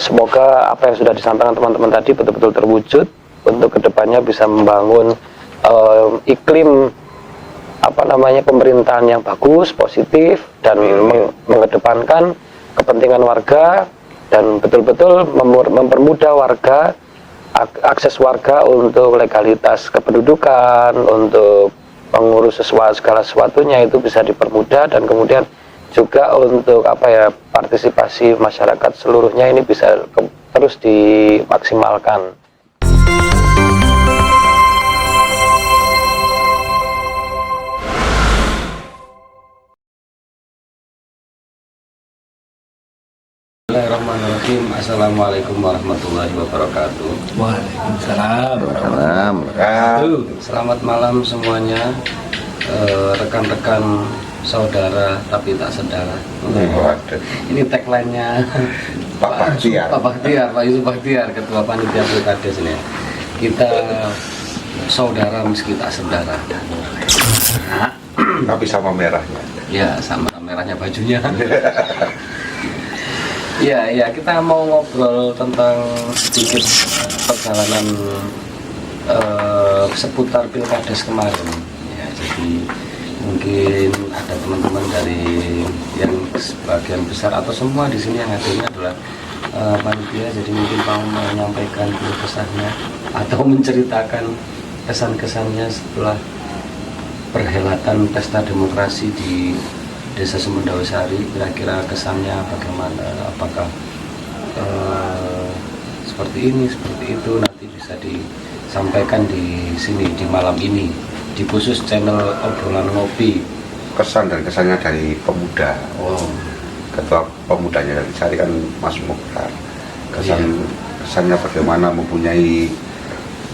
Semoga apa yang sudah disampaikan teman-teman tadi betul-betul terwujud untuk kedepannya bisa membangun iklim pemerintahan yang bagus, positif, dan mengedepankan kepentingan warga dan betul-betul mempermudah warga, akses warga untuk legalitas kependudukan, untuk pengurus segala sesuatunya itu bisa dipermudah, dan kemudian juga untuk partisipasi masyarakat seluruhnya ini bisa terus dimaksimalkan. Bismillahirrahmanirrahim. Assalamualaikum warahmatullahi wabarakatuh. Waalaikumsalam. Selamat malam semuanya, rekan-rekan saudara tapi tak sedara. Ini tagline-nya Pak Bahtiar. Pak Yusuf Bahtiar, Ketua Panitia Pilkades ini. Kita saudara meski tak sedara. Tapi sama merahnya. Ya, sama merahnya bajunya. Ya, kita mau ngobrol tentang sedikit perjalanan seputar Pilkades kemarin. Ya, jadi mungkin ada teman-teman dari yang sebagian besar atau semua di sini yang hadirnya adalah panitia, jadi mungkin mau menyampaikan kesannya atau menceritakan kesan-kesannya setelah perhelatan pesta demokrasi di Desa Sumendawasari. Kira-kira kesannya bagaimana, apakah seperti ini, seperti itu, nanti bisa disampaikan di sini di malam ini di khusus channel Obrolan Ngopi. Kesan dan kesannya dari pemuda. Ketua pemudanya dari Sari kan Mas Mukhtar. Kesannya bagaimana mempunyai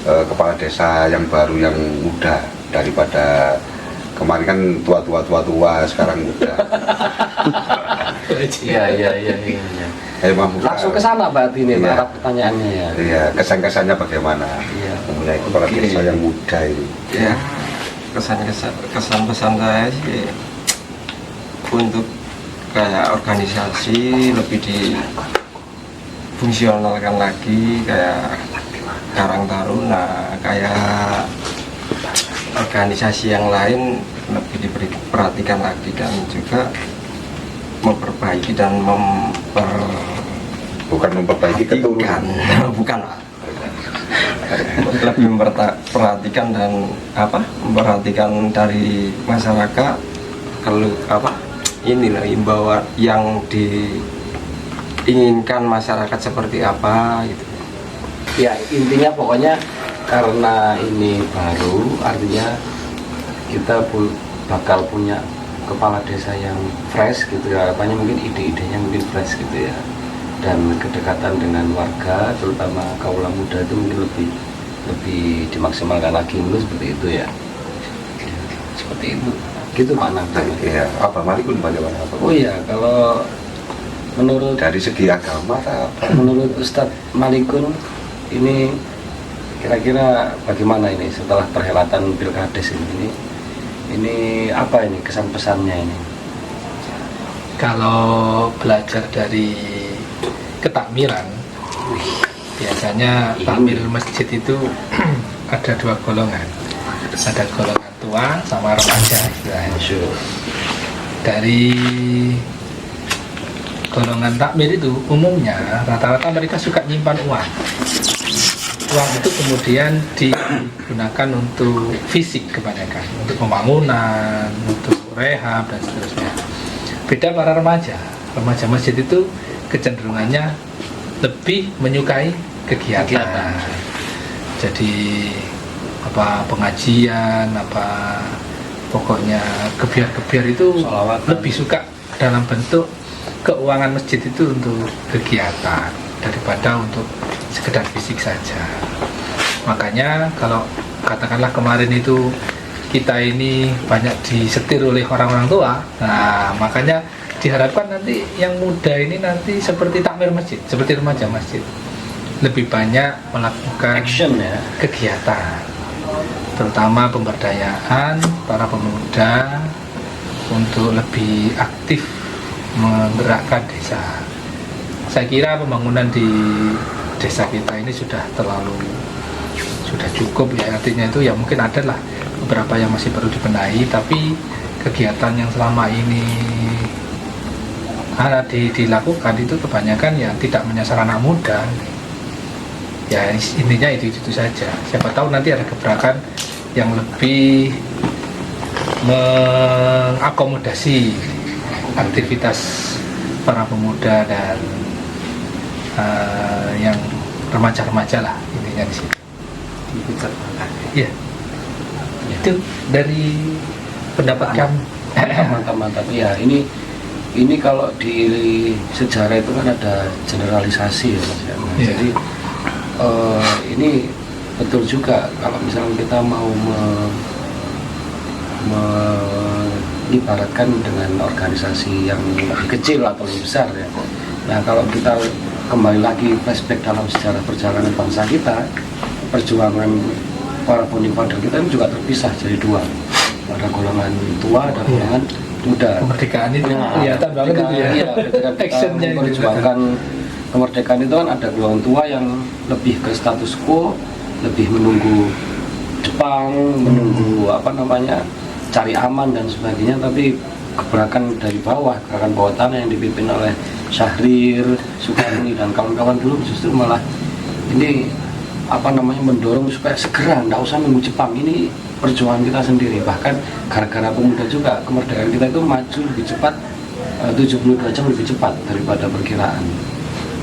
kepala desa yang baru, yang muda, daripada kemarin kan tua sekarang muda. Iya. Langsung ke sana berarti ini arah pertanyaannya ya. Iya, kesan-kesannya bagaimana? Iya. Mempunyai kepala desa yang muda ini. Ya, kesan-kesan saya sih untuk kayak organisasi lebih difungsionalkan lagi, kayak Karang Taruna, kayak organisasi yang lain lebih diperhatikan lagi, dan juga memperbaiki dan Bukan memperbaiki keturunan. bukan lebih memperhatikan dan memperhatikan dari masyarakat, kalau inilah imbauan yang diinginkan masyarakat seperti apa gitu. Ya, intinya pokoknya karena ini baru, artinya kita bakal punya kepala desa yang fresh gitu ya, apanya mungkin ide-idenya mungkin fresh gitu ya, dan kedekatan dengan warga terutama kaula muda itu mungkin lebih dimaksimalkan lagi, mungkin seperti itu ya. Seperti itu gitu Pak Nagdam. Iya, apa Malikun bagaimana? Oh iya, kalau menurut dari segi agama apa? Menurut Ustadz Malikun ini kira-kira bagaimana ini setelah perhelatan Pilkades ini apa ini kesan pesannya ini? Kalau belajar dari ketakmiran, biasanya takmir masjid itu ada dua golongan. Ada golongan tua sama remaja istilahnya. Dari golongan takmir itu umumnya rata-rata mereka suka nyimpan uang. Uang itu kemudian digunakan untuk fisik kebanyakan, untuk pembangunan, untuk rehab dan seterusnya. Beda para remaja masjid itu kecenderungannya lebih menyukai kegiatan. Jadi pengajian, pokoknya gebiar-gebiar itu lebih suka dalam bentuk keuangan masjid itu untuk kegiatan daripada untuk sekedar fisik saja. Makanya kalau katakanlah kemarin itu kita ini banyak disetir oleh orang-orang tua, nah makanya diharapkan nanti yang muda ini nanti seperti takmir masjid, seperti remaja masjid, lebih banyak melakukan Action ya, kegiatan, terutama pemberdayaan para pemuda untuk lebih aktif menggerakkan desa. Saya kira pembangunan di desa kita ini sudah cukup ya, artinya itu ya mungkin ada lah beberapa yang masih perlu dibenahi, tapi kegiatan yang selama ini dilakukan itu kebanyakan ya tidak menyasar anak muda. Ya intinya itu saja. Siapa tahu nanti ada gebrakan yang lebih mengakomodasi aktivitas para pemuda dan yang remaja-remaja lah, intinya di situ. Iya. Itu dari pendapat kamu. Mantap ya. Ini kalau di sejarah itu kan ada generalisasi ya Mas ya. Iya. Jadi ini betul juga kalau misalnya kita mau mengibaratkan dengan organisasi yang lebih kecil atau lebih besar ya. Nah kalau kita kembali lagi flashback dalam sejarah perjalanan bangsa kita, perjuangan para founding father kita ini juga terpisah jadi dua. Ada golongan tua, ada golongan muda. Kemerdekaan itu kelihatan banget itu ya. Iya, ketika kita memperjuangkan kemerdekaan itu kan ada golongan tua yang lebih ke status quo, lebih menunggu Jepang, menunggu cari aman dan sebagainya, tapi gebrakan dari bawah, gerakan bawah tanah yang dipimpin oleh Syahrir, Sukarni dan kawan-kawan dulu justru malah ini mendorong supaya segera, nggak usah nunggu Jepang, ini perjuangan kita sendiri. Bahkan gara-gara pemuda juga kemerdekaan kita itu maju lebih cepat, 72 jam lebih cepat daripada perkiraan.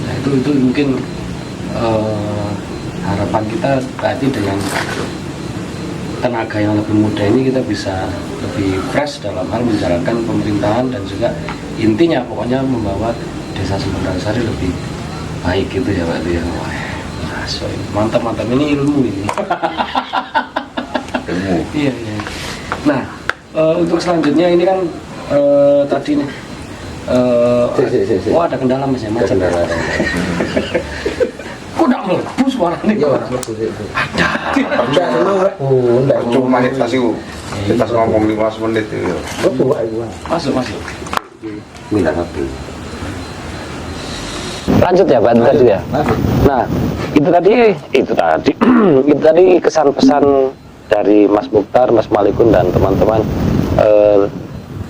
Nah itu mungkin harapan kita berarti dengan tenaga yang lebih muda ini kita bisa lebih fresh dalam hal menjalankan pemerintahan dan juga intinya pokoknya membawa desa Sumberdarsari lebih baik gitu ya Pak ya. Wah, mantap ini ilmu ini. Ilmu. Iya. Nah untuk selanjutnya ini kan tadi nih oh ada kendala Mas ya, macam kok nggak melebu suaranya kok? Ada. Cuma kita ngomong 15 menit itu. Masuk. Minta kopi. Lanjut ya Pak tadi ya. Nah itu tadi kesan pesan dari Mas Mukhtar, Mas Malikun dan teman-teman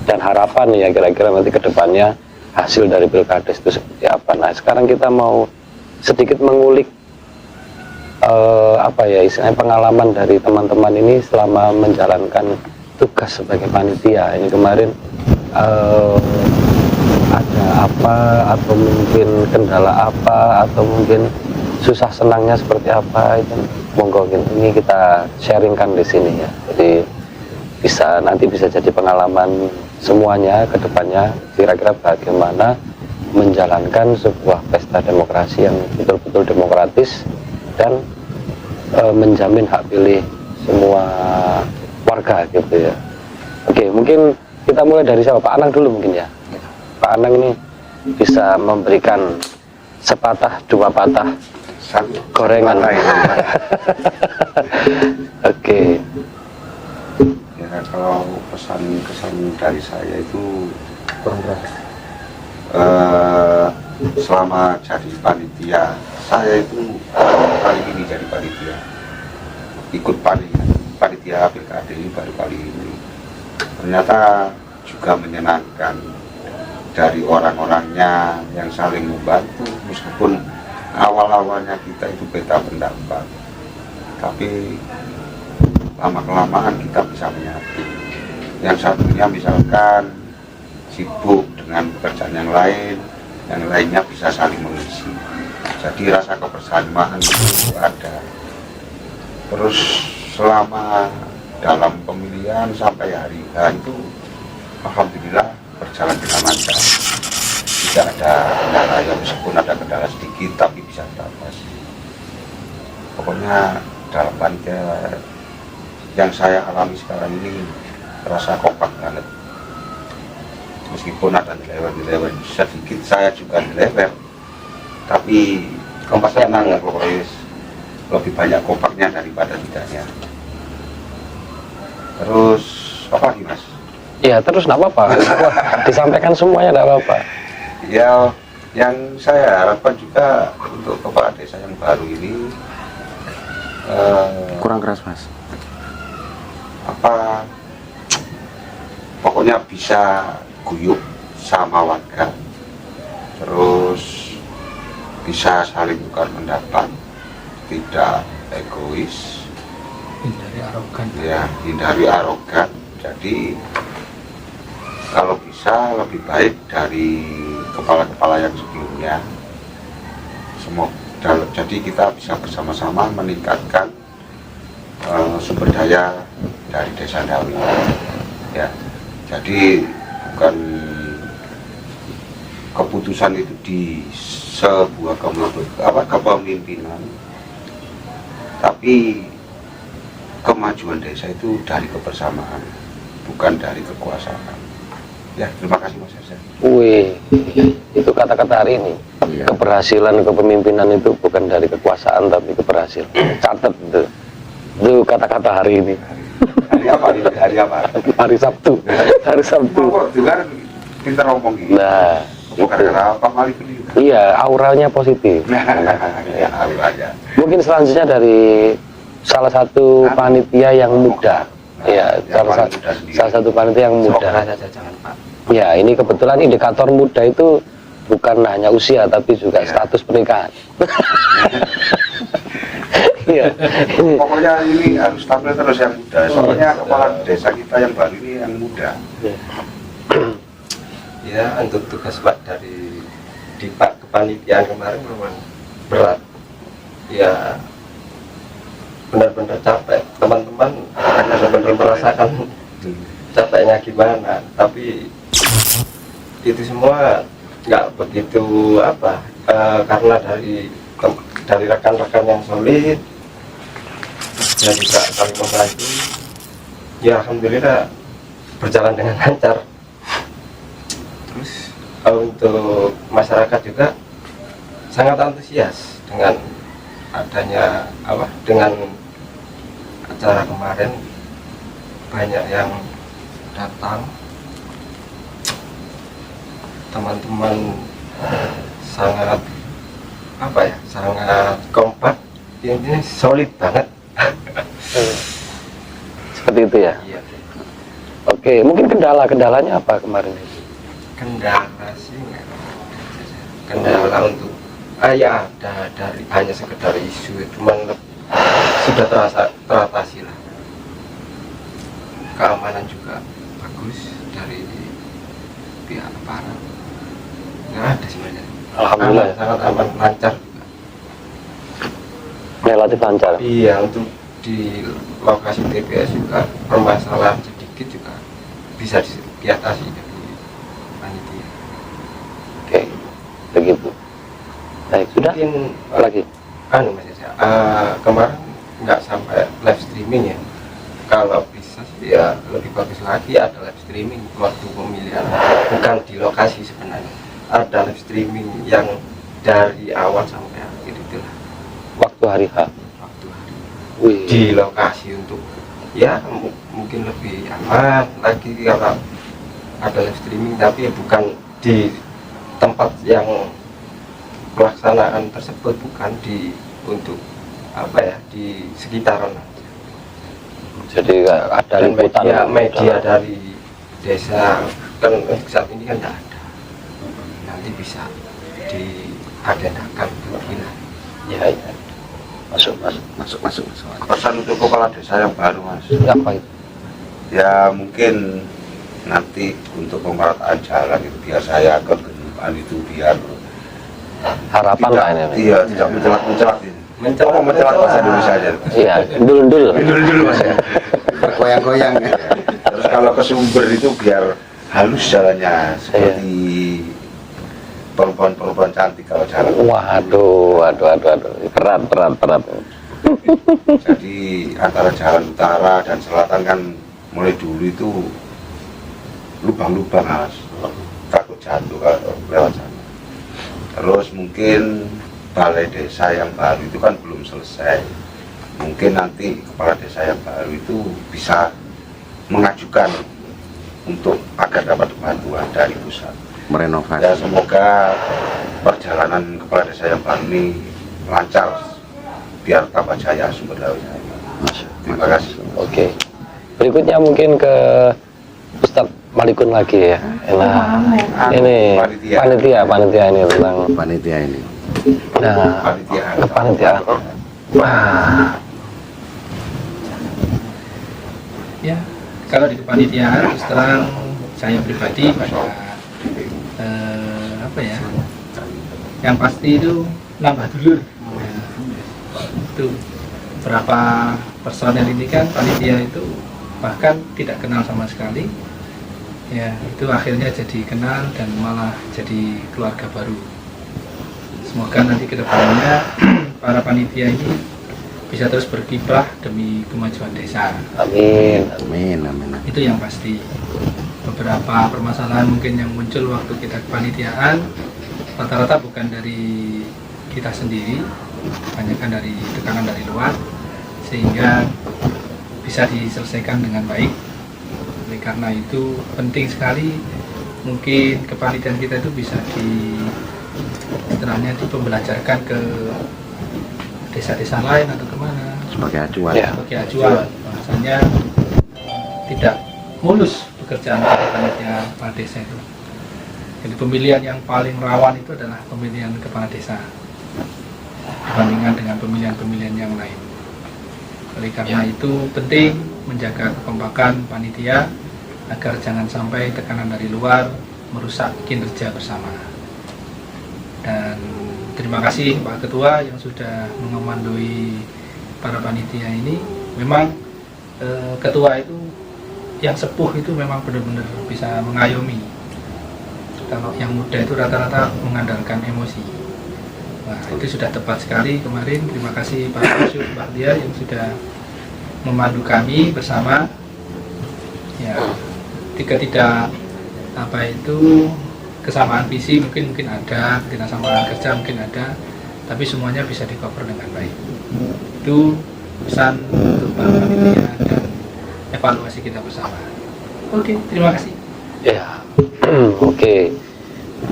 dan harapan ya kira-kira nanti kedepannya hasil dari Pilkades itu seperti apa. Nah sekarang kita mau sedikit mengulik istilahnya pengalaman dari teman-teman ini selama menjalankan tugas sebagai panitia. Ini kemarin ada apa atau mungkin kendala apa atau mungkin susah senangnya seperti apa, itu monggo ini kita sharingkan di sini ya. Jadi nanti bisa jadi pengalaman semuanya ke depannya kira-kira bagaimana menjalankan sebuah pesta demokrasi yang betul-betul demokratis dan menjamin hak pilih semua warga gitu ya. Oke, mungkin kita mulai dari siapa? Pak Anang dulu mungkin ya. Pak Anang ini bisa memberikan sepatah dua patah gorengan. Oke. Ya kalau kesan dari saya itu selama jadi panitia, saya itu kali ini jadi panitia, ikut panitia pilkada ini baru kali ini. Ternyata juga menyenangkan, dari orang-orangnya yang saling membantu, meskipun awal-awalnya kita itu beda pendapat, tapi lama-kelamaan kita bisa menyatu. Yang satunya misalkan sibuk dengan pekerjaan yang lain, yang lainnya bisa saling mengisi. Jadi rasa kebersamaan itu ada. Terus selama dalam pemilihan sampai hari itu alhamdulillah berjalan dengan lancar. Tidak ada kendala, ya meskipun ada kendala sedikit tapi bisa teratasi. Pokoknya dalam panitia yang saya alami sekarang ini terasa kompak banget. Meskipun ada nilai sedikit, saya juga nilai, tapi kompak tenang, pokoknya lebih banyak kompaknya daripada tidaknya. Terus apa lagi Mas? Ya terus nggak apa-apa, disampaikan semuanya nggak apa-apa. Ya Yang saya harapkan juga untuk kepala desa yang baru ini Kurang keras mas. apa pokoknya bisa guyup sama warga, terus bisa saling tukar pendapat, tidak egois, Hindari arogan. ya hindari arogan. Jadi kalau bisa lebih baik dari kepala-kepala yang sebelumnya. Jadi kita bisa bersama-sama meningkatkan sumber daya dari Desa Ndawi. Ya, jadi bukan keputusan itu di sebuah kepemimpinan, tapi kemajuan desa itu dari kebersamaan, bukan dari kekuasaan. Ya, terima kasih Mas Yasa. Wih, itu kata-kata hari ini. Iya. Keberhasilan kepemimpinan itu bukan dari kekuasaan tapi keberhasilan. Catat itu. Itu kata-kata hari ini. Hari apa ini? Hari apa? Hari Sabtu. Hari Sabtu. Kok dengar pintar ngomong gitu? Nah, Bukan itu. karena apa kali ini juga. Iya, auranya positif. Ya, harus aja. Mungkin selanjutnya dari salah satu panitia yang muda. Ya, salah satu panitia yang muda. Saja jangan pak. Ya, ini kebetulan indikator muda itu bukan hanya usia tapi juga status pernikahan. Iya. Pokoknya ini harus tampil terus yang muda. Soalnya kepala desa kita yang baru ini yang muda. Ya untuk tugas pak dari di pak kepanitiaan kemarin memang berat. Ya benar-benar capek. Teman-teman benar-benar merasakan capeknya gimana. Tapi itu semua nggak begitu apa karena dari rekan-rekan yang solid dan juga saling membantu, ya alhamdulillah berjalan dengan lancar. Terus untuk masyarakat juga sangat antusias dengan adanya dengan acara kemarin, banyak yang datang. Teman-teman sangat sangat kompak, ini solid banget. Seperti itu ya. Iya. Oke, mungkin kendalanya apa kemarin itu? Kendala sih nggak ada. Kendala untuk ya ada dari hanya sekedar isu, cuman sudah teratasi lah. Keamanan juga bagus dari pihak aparat. Nggak ada sebenarnya. Alhamdulillah. Sangat aman, lancar juga. Relatif lancar. Iya, untuk di lokasi TPS juga permasalahan sedikit juga bisa diatasi dari panitia. Oke, begitu. Baik, sudah? Mungkin Lagi? Mas Yasa, kemarin nggak sampai live streaming ya. Kalau bisa sih ya lebih bagus lagi ada live streaming waktu pemilihan, bukan di lokasi sebenarnya. Ada live streaming yang dari awal sampai akhir itulah Waktu hari H. waktu hari Wih. di lokasi untuk ya mungkin lebih aman lagi kalau ada live streaming, tapi ya bukan di tempat yang pelaksanaan tersebut, bukan untuk di sekitaran. Jadi ada Dan liputan media dari desa kan saat ini kan tidak ada, nanti bisa diagendakan kemungkinan. Ya, ya. Masuk. Pesan untuk kepala desa yang baru Mas. Apa itu? Ya mungkin nanti untuk pemerataan jalan itu biar saya kegenupan itu biar Harapan lah ini. Iya, tidak mencelak ini. Mencelak bahasa Indonesia aja. Iya, dul. Dulu Mas ya. Bergoyang-goyang ya. Terus kalau ke sumber itu biar halus jalannya seperti perempuan-perempuan cantik kalau jalan. Waduh. Berat. Jadi antara jalan utara dan selatan kan mulai dulu itu lubang-lubang Mas. Takut jatuh kalau lewat sana. Terus mungkin balai desa yang baru itu kan belum selesai. Mungkin nanti kepala desa yang baru itu bisa mengajukan untuk agar dapat bantuan dari pusat. merenovasi. Ya, semoga perjalanan kepala desa yang baru ini lancar biar tambah jaya sumber dayanya. Terima kasih. Oke. Berikutnya mungkin ke Ustadz Malikun lagi ya. Nah, ini panitia ini tentang Panitia ini. nah, kepanitiaan. Wah. Ya, kalau di kepanitiaan terus terang saya pribadi pada apa ya, yang pasti itu nambah dulur. Itu berapa personel ini kan panitia itu bahkan tidak kenal sama sekali, ya itu akhirnya jadi kenal dan malah jadi keluarga baru. Semoga nanti kedepannya para panitia ini bisa terus berkiprah demi kemajuan desa. Amin. Amin, amin. Itu yang pasti. Beberapa permasalahan mungkin yang muncul waktu kita kepanitiaan rata-rata bukan dari kita sendiri, kebanyakan dari tekanan dari luar, sehingga bisa diselesaikan dengan baik. Oleh karena itu penting sekali mungkin kepanitiaan kita itu bisa istilahnya dipembelajarkan ke desa-desa lain atau kemana Sebagai acuan. Ya. sebagai acuan, bahasanya tidak mulus pekerjaan panitia kepala desa itu. Jadi pemilihan yang paling rawan itu adalah pemilihan kepala desa dibandingkan dengan pemilihan-pemilihan yang lain. Oleh karena itu penting menjaga kekompakan panitia agar jangan sampai tekanan dari luar merusak kinerja bersama. Dan terima kasih Pak Ketua yang sudah mengomandoi para panitia ini. Memang ketua itu yang sepuh itu memang benar-benar bisa mengayomi. Kalau yang muda itu rata-rata mengandalkan emosi. Nah, itu sudah tepat sekali kemarin. Terima kasih Pak Yusuf Bahdia yang sudah memandu kami bersama. Ya, tidak apa itu kesamaan visi mungkin ada, kesamaan kerja mungkin ada, tapi semuanya bisa di-cover dengan baik. Itu pesan untuk para panitia dan evaluasi kita bersama. Oke, terima kasih. Ya. Oke.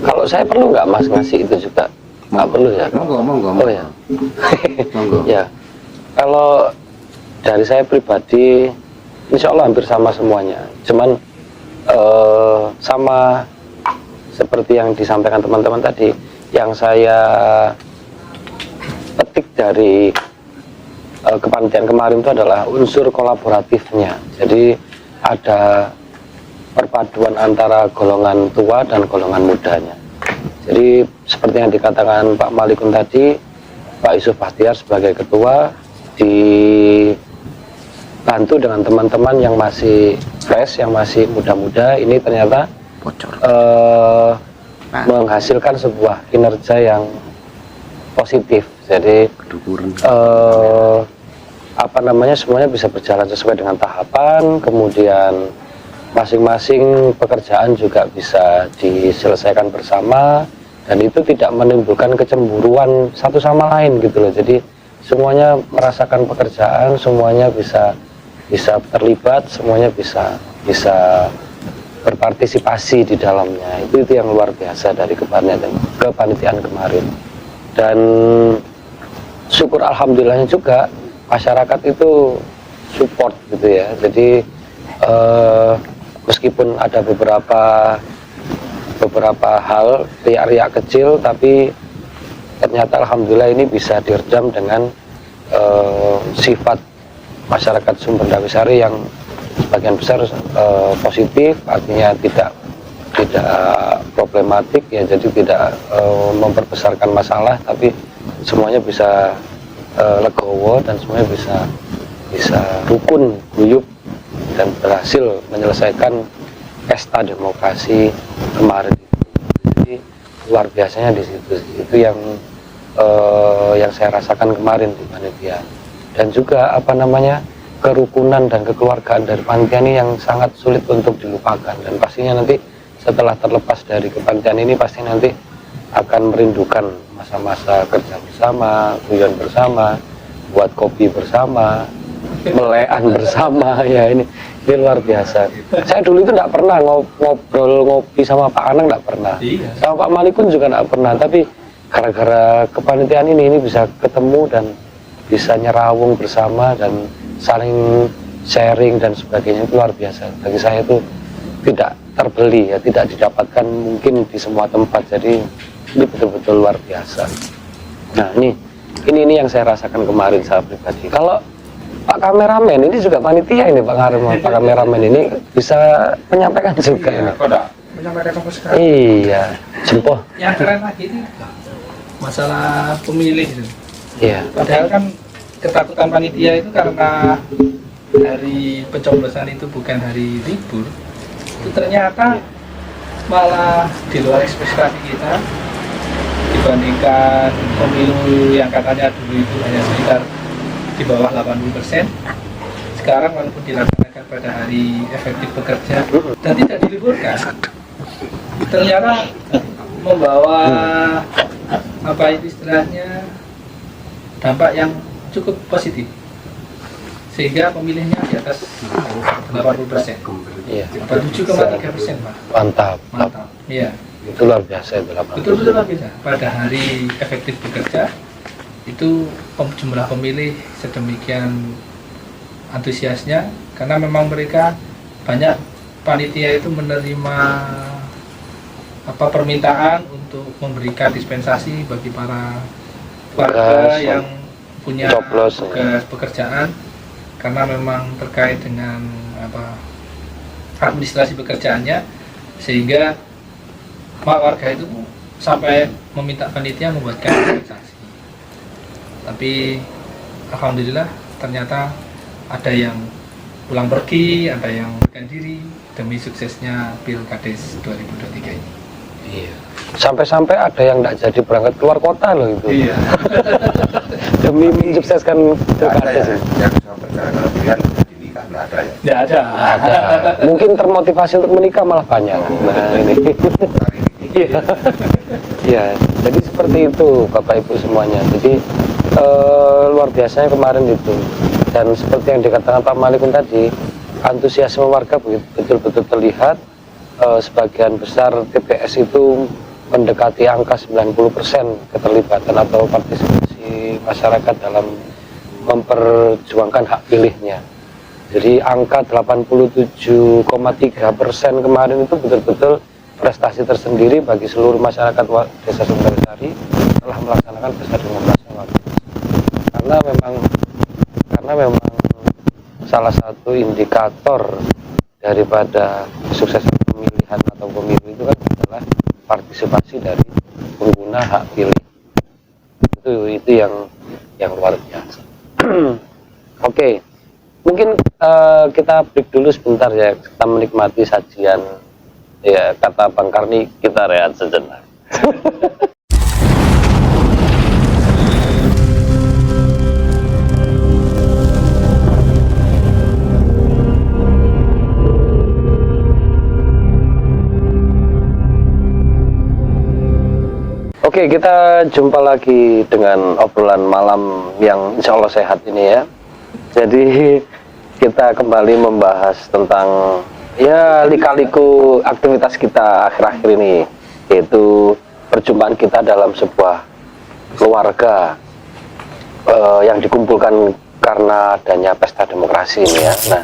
Kalau saya perlu nggak Mas ngasih itu juga? Nggak perlu ya? Monggo. Oh ya. Monggo. Ya. Kalau dari saya pribadi, insya Allah hampir sama semuanya. Cuman sama seperti yang disampaikan teman-teman tadi, yang saya petik dari kepanitiaan kemarin itu adalah unsur kolaboratifnya. Jadi ada perpaduan antara golongan tua dan golongan mudanya. Jadi seperti yang dikatakan Pak Malikun tadi, Pak Yusuf Bahtiar sebagai ketua dibantu dengan teman-teman yang masih fresh, yang masih muda-muda. Ini ternyata menghasilkan sebuah kinerja yang positif. Jadi semuanya bisa berjalan sesuai dengan tahapan, kemudian masing-masing pekerjaan juga bisa diselesaikan bersama, dan itu tidak menimbulkan kecemburuan satu sama lain gitu loh. Jadi semuanya merasakan pekerjaan, semuanya bisa terlibat, semuanya bisa berpartisipasi di dalamnya. Itu yang luar biasa dari kepanitiaan kemarin. Dan syukur alhamdulillahnya juga masyarakat itu support gitu ya. Jadi meskipun ada beberapa hal riak-riak kecil, tapi ternyata alhamdulillah ini bisa diredam dengan sifat masyarakat Sumberdawisari yang sebagian besar positif, artinya tidak problematik ya, jadi tidak memperbesarkan masalah, tapi semuanya bisa legowo dan semuanya bisa rukun, guyup, dan berhasil menyelesaikan pesta demokrasi kemarin. Jadi luar biasanya di situ. Itu yang saya rasakan kemarin di panitia. Dan juga kerukunan dan kekeluargaan dari panitia ini yang sangat sulit untuk dilupakan, dan pastinya nanti setelah terlepas dari kepanitiaan ini pasti nanti akan merindukan masa-masa kerja bersama, guyon bersama, buat kopi bersama, melean bersama ya. Ini Ini luar biasa. Saya dulu itu nggak pernah ngobrol ngopi sama Pak Anang, nggak pernah. Iya. Sama Pak Malikun juga nggak pernah. Tapi gara-gara kepanitiaan ini bisa ketemu dan bisa nyerawung bersama dan saling sharing dan sebagainya, itu luar biasa. Bagi saya itu tidak terbeli ya, tidak didapatkan mungkin di semua tempat. Jadi ini betul-betul luar biasa. Nah ini yang saya rasakan kemarin saya pribadi. Kalau Pak kameramen ini juga panitia ini, Pak kameramen ini bisa menyampaikan juga ini. Menyampaikan apa sekarang? Iya, jempoh. Yang keren lagi ini masalah pemilih itu. Iya. Padahal kan ketakutan panitia itu karena hari pencoblosan itu bukan hari libur, itu ternyata malah di luar ekspektasi kita dibandingkan pemilu yang katanya dulu itu hanya sekitar di bawah 80%. Sekarang walaupun dilaksanakan pada hari efektif bekerja dan tidak diliburkan, ternyata membawa apa itu istilahnya dampak yang cukup positif, sehingga pemilihnya di atas 80%. Iya. 7,3%, Pak. Mantap. Mantap. Iya. Itu luar biasa itu lah. Betul-betul luar biasa. Pada hari efektif bekerja itu jumlah pemilih sedemikian antusiasnya, karena memang mereka banyak panitia itu menerima permintaan untuk memberikan dispensasi bagi para warga yang punya tugas pekerjaan, karena memang terkait dengan administrasi pekerjaannya, sehingga warga itu sampai meminta panitia membuatkan dispensasi. Tapi alhamdulillah ternyata ada yang pulang pergi, ada yang mengundurkan diri demi suksesnya Pilkades 2023 ini. Iya. Sampai-sampai ada yang tidak jadi berangkat keluar kota loh itu. Iya. Demi mensukseskan Pilkades. Yang sampai karena pilihan nikah nggak ada ya. Tidak ada. Ada. Mungkin termotivasi untuk menikah malah banyak. Nah ini. Iya. Iya. Jadi seperti itu Bapak Ibu semuanya. Jadi luar biasanya kemarin itu. Dan seperti yang dikatakan Pak Malikun tadi, antusiasme warga betul-betul terlihat. Sebagian besar TPS itu mendekati angka 90% keterlibatan atau partisipasi masyarakat dalam memperjuangkan hak pilihnya. Jadi angka 87,3% kemarin itu betul-betul prestasi tersendiri bagi seluruh masyarakat Desa Sumbersari telah melaksanakan pesta demokrasi yang luar biasa. Karena memang salah satu indikator daripada kesuksesan pemilihan atau pemilu itu kan adalah partisipasi dari pengguna hak pilih. Itu yang luar biasa. Oke. Mungkin kita break dulu sebentar ya, kita menikmati sajian ya, kata Bang Karni, kita rehat sejenak. Oke, kita jumpa lagi dengan obrolan malam yang insya Allah sehat ini ya. Jadi kita kembali membahas tentang ya lika-liku aktivitas kita akhir-akhir ini, yaitu perjumpaan kita dalam sebuah keluarga yang dikumpulkan karena adanya pesta demokrasi ini ya. Nah,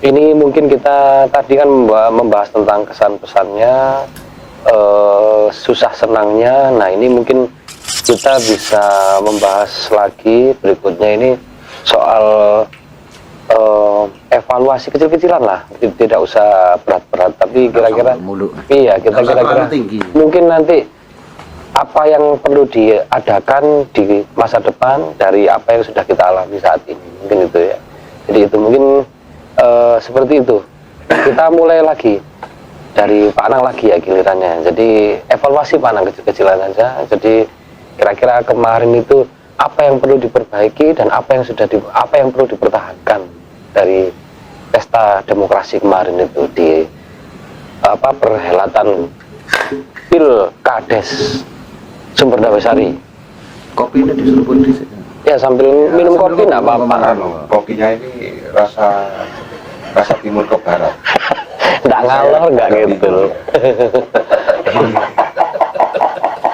ini mungkin kita tadi kan membahas tentang kesan-pesannya, susah senangnya. Nah, ini mungkin kita bisa membahas lagi berikutnya ini soal evaluasi kecil-kecilan lah, tidak usah berat-berat, tapi kira-kira iya, kita kira-kira mungkin nanti apa yang perlu diadakan di masa depan dari apa yang sudah kita alami saat ini, mungkin itu ya. Jadi itu mungkin seperti itu. Kita mulai lagi dari Pak Anang lagi ya gilirannya. Jadi evaluasi Pak Anang kecil-kecilan aja. Jadi kira-kira kemarin itu apa yang perlu diperbaiki dan apa yang perlu dipertahankan dari pesta demokrasi kemarin itu di perhelatan Pilkades Sumberdamai. Kopi ini disuruh Ya sambil minum kopi nggak apa-apa. Kopinya ini rasa rasa timur ke barat. Nggak ngalor, nggak gitu.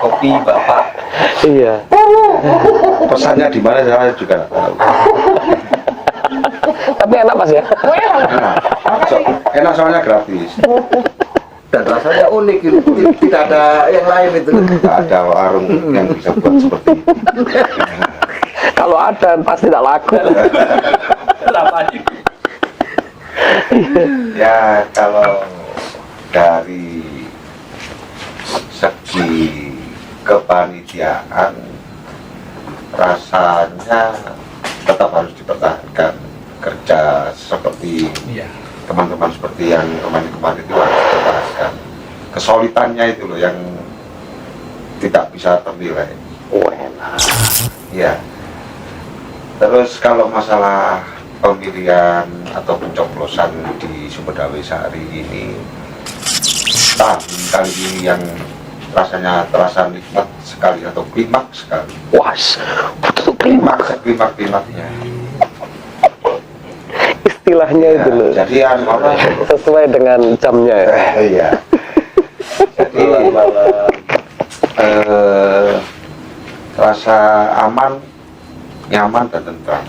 Kopi Bapak. Iya. Pesannya di mana saya juga nggak tahu. Tapi enak Mas ya. Enak soalnya gratis. Dan rasanya unik, tidak ada yang lain itu. Tidak ada warung yang bisa buat seperti itu. Kalau ada pasti tidak laku. Ya kalau dari segi kepanitiaan rasanya tetap harus dipertahankan, kerja seperti Iya. teman-teman seperti yang kemarin itu harus dipertahankan, kesulitannya itu loh yang tidak bisa ternilai. Ya. Terus kalau masalah pemilihan atau pencoblosan di Sumberdawe Sari ini tahun kali ini yang rasanya terasa nikmat sekali atau klimaks sekali. Wah, betul Klimaksnya. istilahnya Ya, itu loh. jadi apa? Sesuai dengan jamnya ya. Iya. Jadi rasa aman, nyaman dan tentram.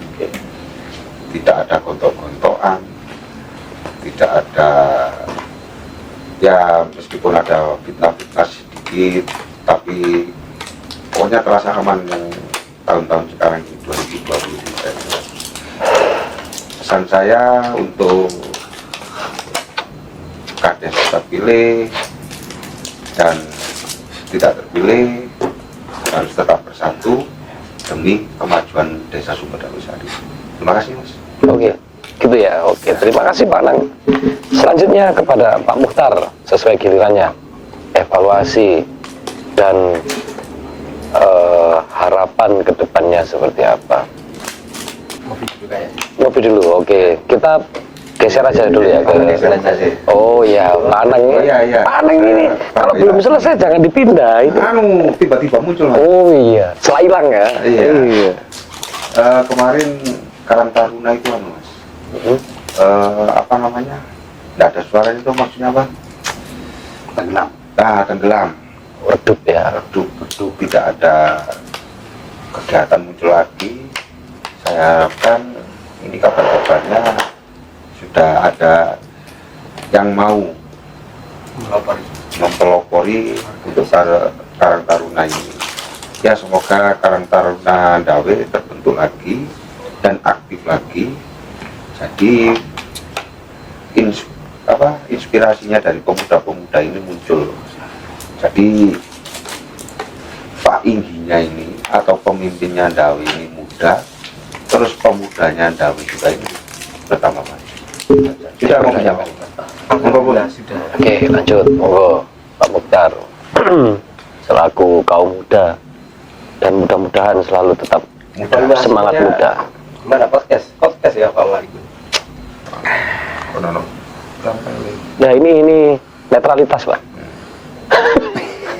Tidak ada gontok-gontokan, tidak ada, ya meskipun ada fitnah-fitnah sedikit, tapi pokoknya terasa aman yang tahun-tahun sekarang ini 2020. Pesan saya untuk kades terpilih dan tidak terpilih harus tetap bersatu demi kemajuan Desa Sumberdawe Sari. Terima kasih Mas. Oke, gitu ya. Oke, terima kasih Pak Nang. Selanjutnya kepada Pak Mukhtar sesuai gilirannya, evaluasi dan harapan kedepannya seperti apa? Ngopi dulu, oke. Kita geser aja dulu ya ke. Oh ya, Pak Nang. Oh, iya. Pak Nang ini kalau belum selesai jangan dipindah itu. Tiba-tiba muncul Mas. Oh iya, setelah hilang ya. Iya. Kemarin Karang Taruna itu Mas. Apa namanya? Nggak ada suaranya itu maksudnya apa? Tenggelam. Tenggelam. Redup ya. Redup, tidak ada kegiatan muncul lagi. Saya harapkan ini kabar-kabarnya sudah ada yang mau mempelopori untuk Karang Taruna ini. Ya semoga Karang Taruna Dawe terbentuk lagi dan aktif lagi. Jadi inspirasinya dari pemuda-pemuda ini muncul. Jadi Pak Ingginya ini atau pemimpinnya Dawe ini muda, terus pemudanya Dawe juga ini pertama Mas. Sudah mau menyampaikan. Oke, lanjut. Monggo Pak Mukhtar. Selaku kaum muda dan mudah-mudahan selalu tetap semangat muda. Gimana podcast ya Pak Wali? Nah ini netralitas Pak.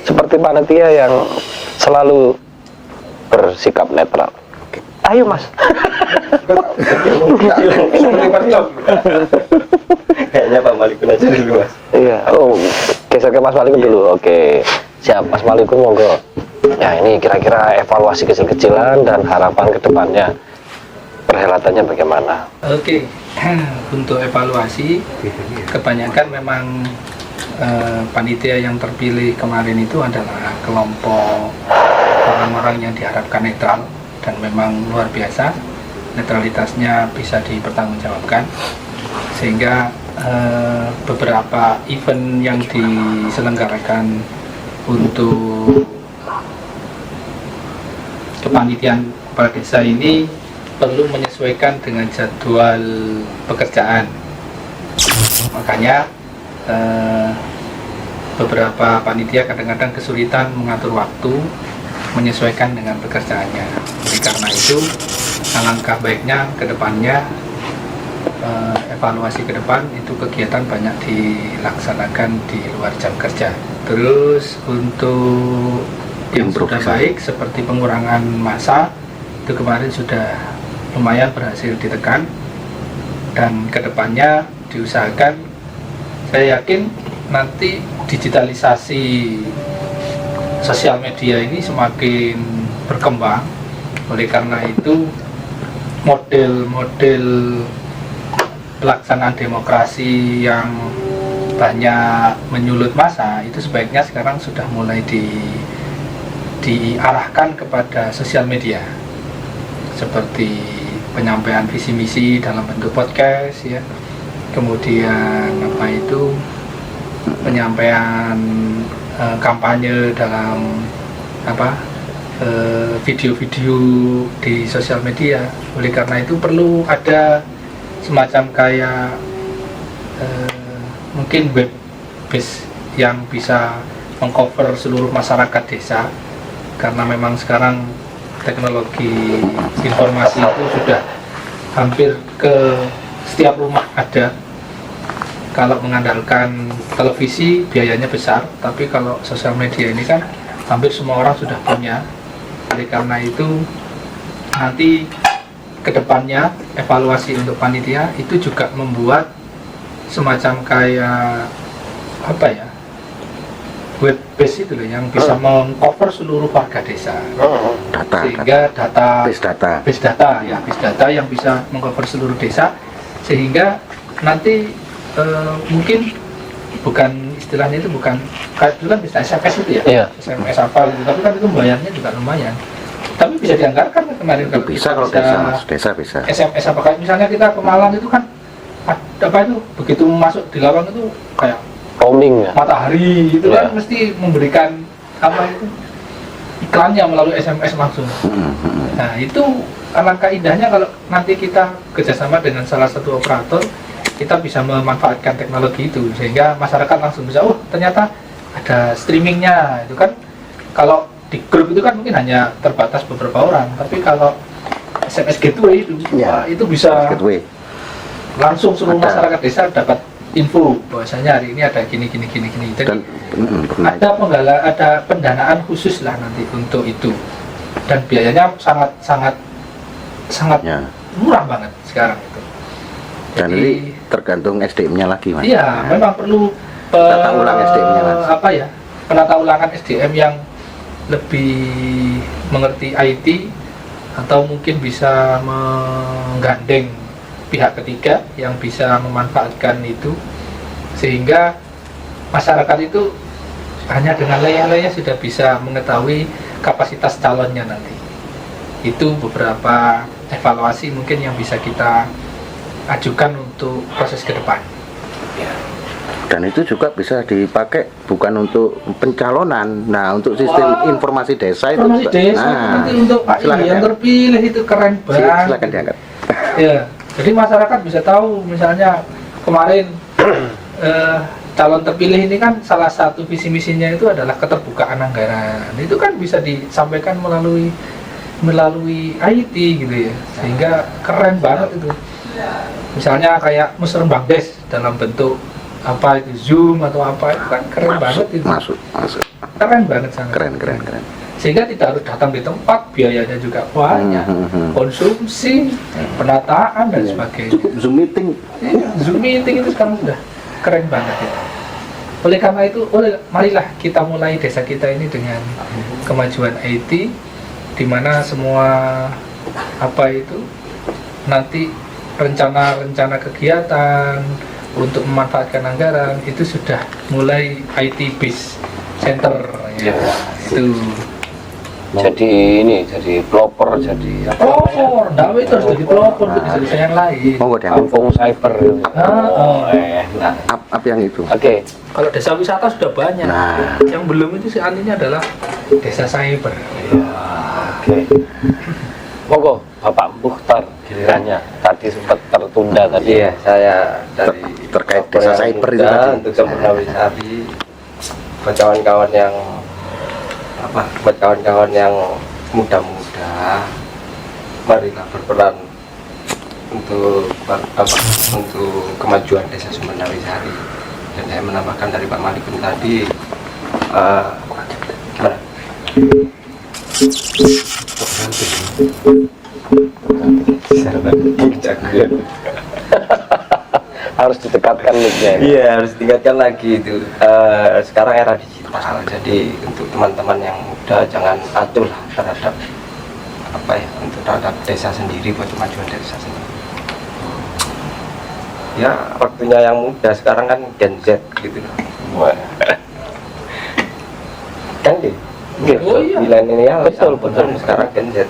Seperti panitia yang selalu bersikap netral. Ayo Mas. Kayaknya Pak Malikun aja dulu Mas. Iya. Oh, geser ke Mas Malikun dulu. Oke. Siap Mas Malikun, monggo. Ya ini kira-kira evaluasi kecil-kecilan dan harapan kedepannya. Perhelatannya bagaimana? Oke, untuk evaluasi kebanyakan memang panitia yang terpilih kemarin itu adalah kelompok orang-orang yang diharapkan netral dan memang luar biasa, netralitasnya bisa dipertanggungjawabkan, sehingga beberapa event yang diselenggarakan untuk kepanitiaan kepala desa ini perlu menyesuaikan dengan jadwal pekerjaan. Makanya beberapa panitia kadang-kadang kesulitan mengatur waktu menyesuaikan dengan pekerjaannya. Jadi karena itu alangkah baiknya ke depannya evaluasi ke depan itu kegiatan banyak dilaksanakan di luar jam kerja. Terus untuk yang sudah baik seperti pengurangan massa itu kemarin sudah lumayan berhasil ditekan, dan kedepannya diusahakan. Saya yakin nanti digitalisasi sosial media ini semakin berkembang. Oleh karena itu model-model pelaksanaan demokrasi yang banyak menyulut massa itu sebaiknya sekarang sudah mulai diarahkan kepada sosial media, seperti penyampaian visi misi dalam bentuk podcast ya, kemudian penyampaian kampanye dalam video-video di sosial media. Oleh karena itu perlu ada semacam kayak mungkin web base yang bisa mengcover seluruh masyarakat desa, karena memang sekarang teknologi informasi itu sudah hampir ke setiap rumah ada. Kalau mengandalkan televisi biayanya besar, tapi kalau sosial media ini kan hampir semua orang sudah punya. Oleh karena itu nanti kedepannya evaluasi untuk panitia itu juga membuat semacam kayak web base itu loh, yang bisa mengcover seluruh warga desa. Sehingga base data yang bisa mengcover seluruh desa, sehingga nanti mungkin bukan istilahnya itu bukan kayak dulu kan bisa SMS itu ya, SMS apa gitu, tapi kan itu bayarnya juga lumayan. Tapi bisa dianggarkan kemarin kalau bisa desa bisa. SMS apa kayak misalnya kita ke Malang itu kan begitu masuk di lawang itu kayak roaming ya, matahari itu kan mesti memberikan iklannya melalui SMS langsung. Nah itu alangkah indahnya kalau nanti kita kerjasama dengan salah satu operator, kita bisa memanfaatkan teknologi itu sehingga masyarakat langsung bisa, ternyata ada streamingnya. Itu kan kalau di grup itu kan mungkin hanya terbatas beberapa orang, tapi kalau SMS gateway itu bisa langsung seluruh masyarakat desa dapat info bahwasanya hari ini ada gini. Jadi ada pendanaan khusus lah nanti untuk itu, dan biayanya sangat murah banget sekarang itu. Dan jadi, ini tergantung SDM-nya lagi, Mas. Iya, memang perlu penata ulang SDM-nya, Mas. Penata ulangan SDM yang lebih mengerti IT, atau mungkin bisa menggandeng pihak ketiga yang bisa memanfaatkan itu, sehingga masyarakat itu hanya dengan layar-layar sudah bisa mengetahui kapasitas calonnya nanti. Itu beberapa evaluasi mungkin yang bisa kita ajukan untuk proses ke depan. Dan itu juga bisa dipakai bukan untuk pencalonan. Nah, untuk sistem informasi desa itu informasi desa nanti untuk AI yang terpilih itu keren banget. Silakan diangkat. Ya, jadi masyarakat bisa tahu, misalnya kemarin calon terpilih ini kan salah satu visi misinya itu adalah keterbukaan anggaran. Itu kan bisa disampaikan melalui IT gitu ya, sehingga keren banget itu. Misalnya kayak musrenbangdes dalam bentuk Zoom atau apa, itu kan keren banget itu. Masuk. Keren banget sangat. Keren. Sehingga tidak harus datang di tempat, biayanya juga banyak, konsumsi, penataan dan sebagainya. Zoom meeting. Zoom meeting itu sekarang sudah keren banget itu. Oleh karena itu, marilah kita mulai desa kita ini dengan kemajuan IT, di mana semua nanti rencana kegiatan untuk memanfaatkan anggaran itu sudah mulai IT based center ya. Itu jadi pelopor, jadi pelopor, itu harus jadi pelopor untuk desa yang lain. kampung cyber gitu. Apa yang itu? Oke. Kalau desa wisata sudah banyak. Yang belum itu seandainya adalah desa cyber. Oke. Monggo Bapak Mukhtar gilirannya, tadi sempat tertunda tadi. Iya, saya dari terkait desa cyber itu tadi. Untuk Sempurnawisari, buat kawan-kawan yang muda-muda, marilah berperan untuk kemajuan desa Sempurnawisari. Dan saya menambahkan dari Pak Malikun tadi, gimana? harus didekatkan mic-nya. Iya, harus tingkatkan lagi itu. Sekarang era digital, jadi untuk teman-teman yang muda jangan acuh lah terhadap apa ya, untuk terhadap desa sendiri, buat kemajuan desa sendiri. Ya, waktunya yang muda sekarang kan Gen Z gitu loh. Wah. Kan gitu. Oh iya. Milenial Betul, betul. sekarang Gen Z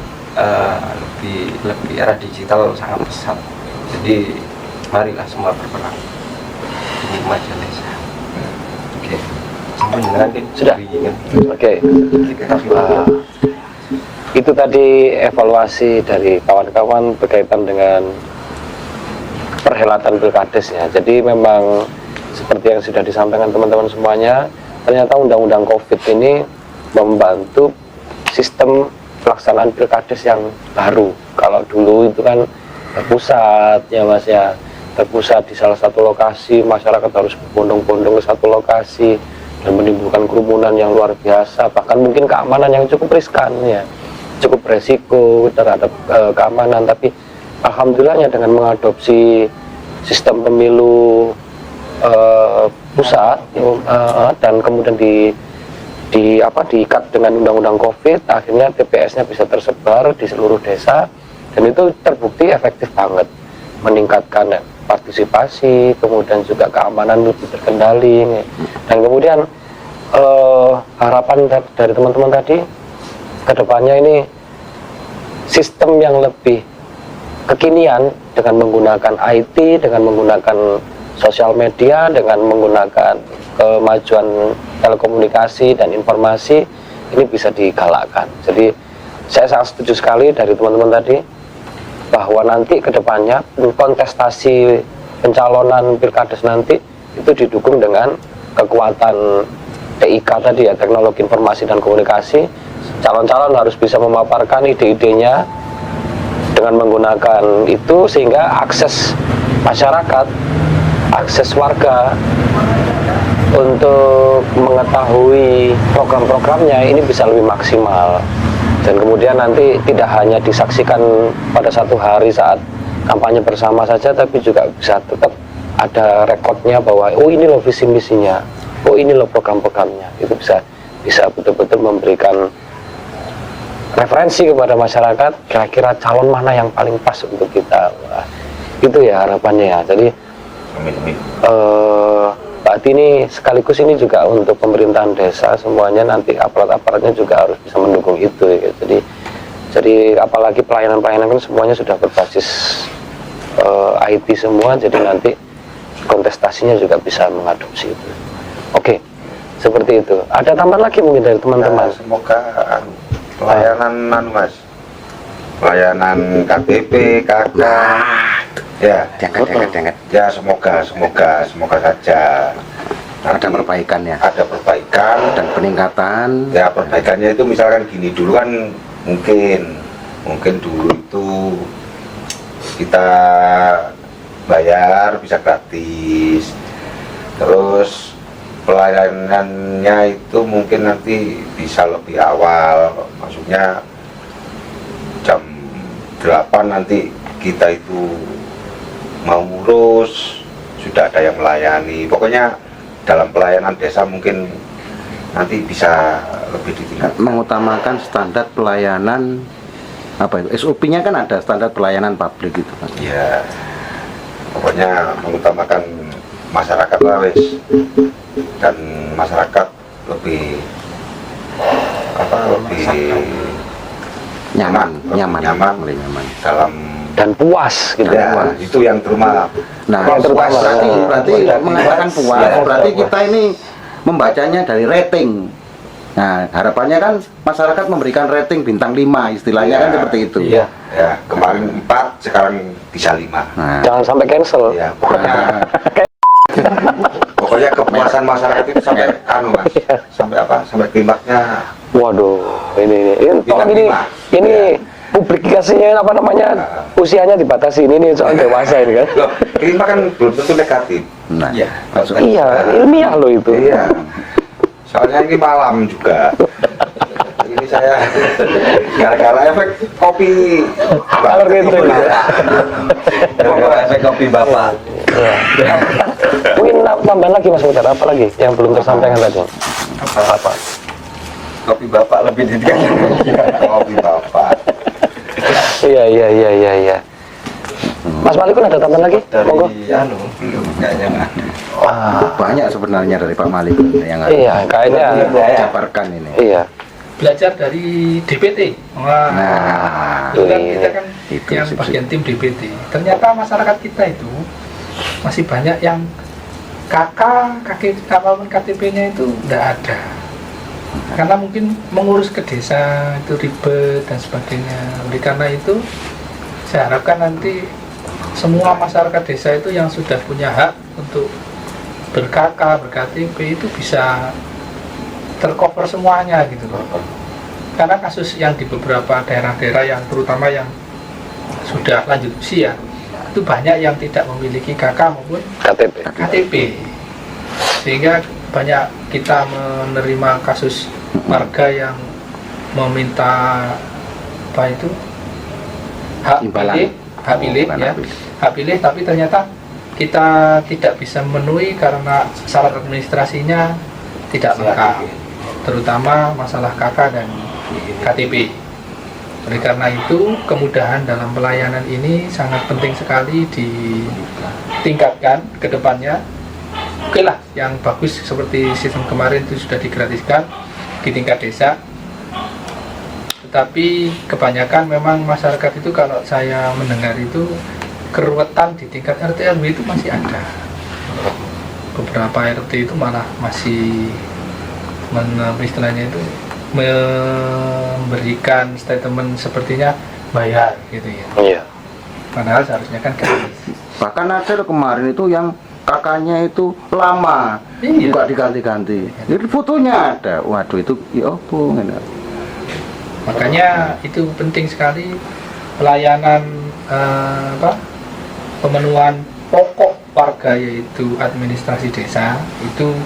lebih era digital sangat pesat. Jadi marilah semua berperan demi kemajuan desa. Oke. Sudah. Oke. Itu tadi evaluasi dari kawan-kawan berkaitan dengan perhelatan Pilkades ya. Jadi memang seperti yang sudah disampaikan teman-teman semuanya, ternyata undang-undang COVID ini membantu sistem pelaksanaan Pilkades yang baru. Kalau dulu itu kan terpusat ya Mas ya, terpusat di salah satu lokasi, masyarakat harus berbondong-bondong ke satu lokasi dan menimbulkan kerumunan yang luar biasa, bahkan mungkin keamanan yang cukup riskan ya, cukup beresiko terhadap keamanan. Tapi alhamdulillahnya dengan mengadopsi sistem pemilu pusat dan kemudian diikat dengan undang-undang COVID, akhirnya TPS-nya bisa tersebar di seluruh desa dan itu terbukti efektif banget, meningkatkan partisipasi, kemudian juga keamanan lebih terkendali. Dan kemudian harapan dari teman-teman tadi kedepannya ini sistem yang lebih kekinian dengan menggunakan IT, dengan menggunakan sosial media, dengan menggunakan kemajuan telekomunikasi dan informasi, ini bisa digalakkan. Jadi saya sangat setuju sekali dari teman-teman tadi bahwa nanti kedepannya kontestasi pencalonan Pilkades nanti itu didukung dengan kekuatan TIK tadi ya, teknologi informasi dan komunikasi. Calon-calon harus bisa memaparkan ide-idenya dengan menggunakan itu sehingga akses masyarakat, akses warga untuk mengetahui program-programnya ini bisa lebih maksimal. Dan kemudian nanti tidak hanya disaksikan pada satu hari saat kampanye bersama saja, tapi juga bisa tetap ada rekodnya bahwa oh ini loh visi misinya, oh ini loh program-programnya. Itu bisa betul-betul memberikan referensi kepada masyarakat kira-kira calon mana yang paling pas untuk kita. Wah, itu ya harapannya ya. Jadi berarti ini sekaligus ini juga untuk pemerintahan desa semuanya, nanti aparat-aparatnya juga harus bisa mendukung itu ya. Jadi apalagi pelayanan-pelayanan kan semuanya sudah berbasis IT semua, jadi nanti kontestasinya juga bisa mengadopsi itu. Oke, seperti itu. Ada tambahan lagi mungkin dari teman-teman? Nah, semoga pelayanan Mas, pelayanan KTP, KK, ya, ya semoga saja ada perbaikan ya, ada perbaikan dan peningkatan. Ya, perbaikannya itu misalkan gini, dulu kan mungkin dulu itu kita bayar bisa gratis, terus pelayanannya itu mungkin nanti bisa lebih awal, maksudnya jam 8 nanti kita itu mau ngurus sudah ada yang melayani. Pokoknya dalam pelayanan desa mungkin nanti bisa lebih ditingkatkan, mengutamakan standar pelayanan apa itu, SOP-nya kan ada standar pelayanan publik itu Mas. ya. Pokoknya mengutamakan masyarakat lah wes, dan masyarakat lebih nyaman lebih nyaman dalam Dan puas gitu ya, itu yang terutama. Nah, yang terutama berarti mengatakan puas, ya, berarti kita ini membacanya dari rating. Nah, harapannya kan masyarakat memberikan rating bintang 5, istilahnya kan seperti itu. Iya, ya, kemarin 4, sekarang bisa 5. Nah, jangan sampai cancel. Ya, pokoknya kepuasan masyarakat itu sampai Mas, sampai apa? Sampai klimaksnya. Waduh, ini tolong ini publikasinya apa namanya, usianya dibatasi ini soal dewasa ini kan. Loh, klimaks kan belum tentu negatif. nah, Iya, Iya, ilmiah loh itu. Iya. Soalnya ini malam juga. Ini saya saya gara-gara efek kopi Kalau gitu. Pokoknya efek kopi bapak. Ya. Mungkin tambahan lagi Mas Mukhtar, apa lagi yang belum tersampaikan tadi? Apa? Kopi bapak lebih didikan. kopi bapak. Iya. Mas Malikun ada tambahan lagi? Monggo. Dari anu belum kayaknya nggak ada. Wah, Banyak sebenarnya dari Pak Malik yang iya, kayaknya. jabarkan ini. Iya. Belajar dari DPT. Wah, Nah, itu kan kita kan itu yang sip-sip. bagian tim DPT. Ternyata masyarakat kita itu masih banyak yang apapun KTP-nya itu tidak ada. Karena mungkin mengurus ke desa itu ribet dan sebagainya. Oleh karena itu, saya harapkan nanti semua masyarakat desa itu yang sudah punya hak untuk berKTP itu bisa tercover semuanya gitu loh. Karena kasus yang di beberapa daerah-daerah yang terutama yang sudah lanjut usia itu banyak yang tidak memiliki KK maupun KTP, sehingga banyak kita menerima kasus warga yang meminta apa itu hak Imbalan. pilih, hak pilih Oh, ya, hak pilih. hak pilih, tapi ternyata kita tidak bisa memenuhi karena syarat administrasinya tidak lengkap, terutama masalah KK dan KTP. Oleh karena itu, kemudahan dalam pelayanan ini sangat penting sekali ditingkatkan ke depannya. Oke lah, yang bagus seperti sistem kemarin itu sudah digratiskan di tingkat desa. Tetapi kebanyakan memang masyarakat itu kalau saya mendengar itu keruwetan di tingkat RT RW itu masih ada. Beberapa RT itu malah masih istilahnya itu memberikan statement sepertinya bayar gitu ya. Iya. Padahal seharusnya kan gratis. Bahkan ada loh kemarin itu yang kakaknya itu lama, Iya. nggak diganti-ganti. Jadi fotonya ada. Waduh itu ya apa? Makanya itu penting sekali pelayanan pemenuhan pokok warga yaitu administrasi desa itu